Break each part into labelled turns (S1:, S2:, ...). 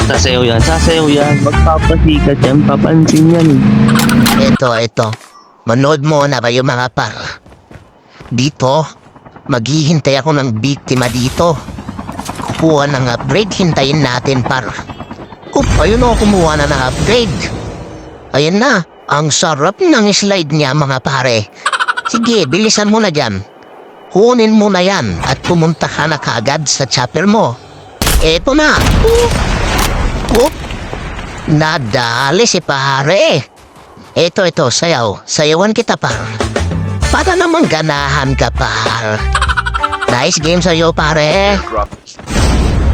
S1: Sasayaw yan. Magpapasikat yan, papansin yan eh.
S2: Ito. Manood mo na ba yung mga par? Dito, maghihintay ako ng biktima dito. Kukuha ng upgrade, hintayin natin par. Ayun o, kumuha na ng upgrade. Ayan na, ang sarap ng slide niya mga pare. Sige, bilisan mo na dyan. Kunin mo na yan at pumunta ka na kaagad sa chopper mo. Eto na. Nadali si pare. Ito, sayaw. Sayawan kita par. Para naman ganahan ka par. Nice game sa'yo pare.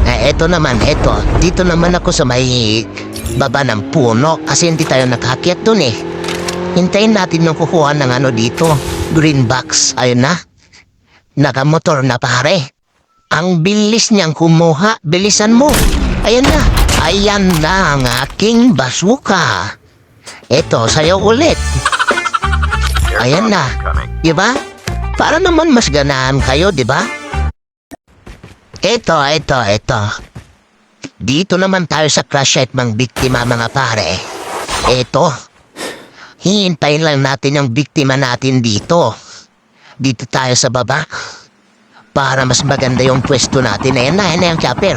S2: Eto naman. Dito naman ako sa may baba ng puno kasi hindi tayo nakakyat dun eh. Hintayin natin nung kukuha ng dito. Green box. Ayun na. Nakamotor na pare. Ang bilis niyang kumuha. Bilisan mo. Ayan na. Ayan na ang aking bazooka. Eto, sayo ulit. Ayan na. Diba? Para naman mas ganahan kayo, diba? Eto. Dito naman tayo sa crash site mang biktima mga pare. Eto. Hihintayin lang natin yung biktima natin dito. Dito tayo sa baba. Para mas maganda yung pwesto natin. Ayan na yung chopper.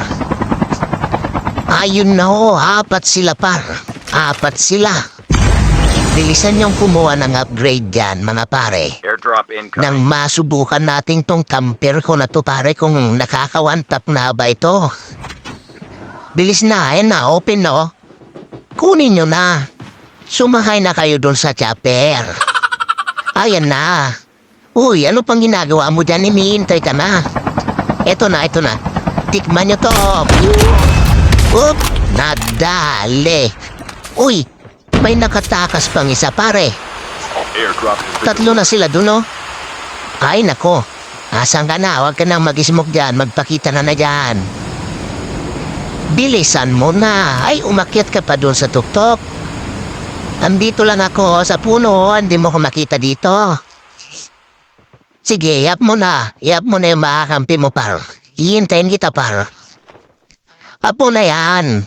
S2: Ayun na ho, 4 sila par. 4 sila. Bilisan niyong kumuha ng upgrade dyan mga pare. Nang masubukan natin tong camper ko na to pare kung nakaka-one-tap na ba ito. Bilis na, ayan na, open no. Kunin nyo na. Sumakay na kayo doon sa chopper. Ayan na. Uy, ano pang ginagawa mo dyan? Hinihintay ka na. Eto na. Tikman nyo to. Oop, nadali. Uy, may nakatakas pang isa pare. 3 na sila doon oh. Ay nako. Asan ka na? Huwag ka nang mag-smoke dyan. Magpakita na dyan. Bilisan mo na. Ay, umakyat ka pa doon sa tuktok. Andito lang ako sa puno, hindi mo ko makita dito. Sige, yap mo na yung makakampi mo par. Hihintayin kita par. Up mo na yan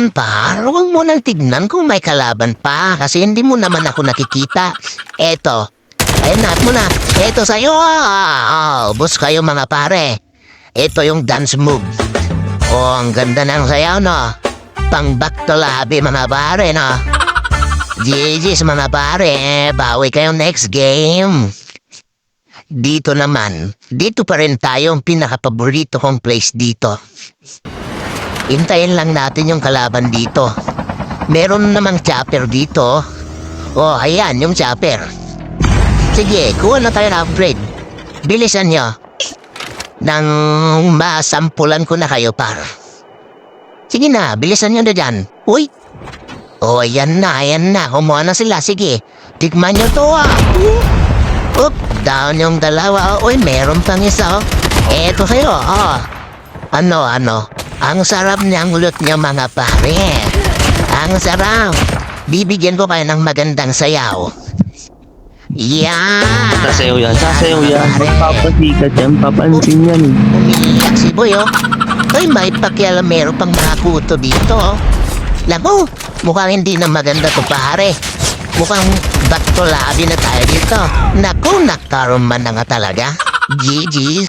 S2: par. Huwag mo nang tignan kung may kalaban pa kasi hindi mo naman ako nakikita. Eto, ayun up mo na. Eto sa'yo. Bus kayo mga pare. Eto yung dance move. Oh, ang ganda ng sayaw no. Pang back to lobby mga pare no. GG's mga pare. Bawi kayo next game. Dito pa rin tayo ang pinakapaborito kong place dito. Hintayin lang natin yung kalaban dito. Meron namang chopper dito. Oh, ayan yung chopper. Sige, kuha na tayo ng upgrade. Bilisan nyo. Nang masampulan ko na kayo par. Sige na, bilisan nyo na dyan. Uy! Oh, ayan na. Kumuha na sila. Sige, tikman nyo to Oop, down yung dalawa. Uy, meron pang isa Eto kayo, Ano? Ang sarap niyang ulot niya mga pare. Ang sarap. Bibigyan ko kayo ng magandang sayaw. Yeah!
S1: Sasayaw yan. Magpapasikat yan, papansin yan eh.
S2: Umiiyak si Boy Uy, may pakialamero pang mga kuto dito Alam mo, mukhang hindi na maganda to pare. Mukhang back to lobby na tayo dito. Naku, nakaroon man na nga talaga. GG.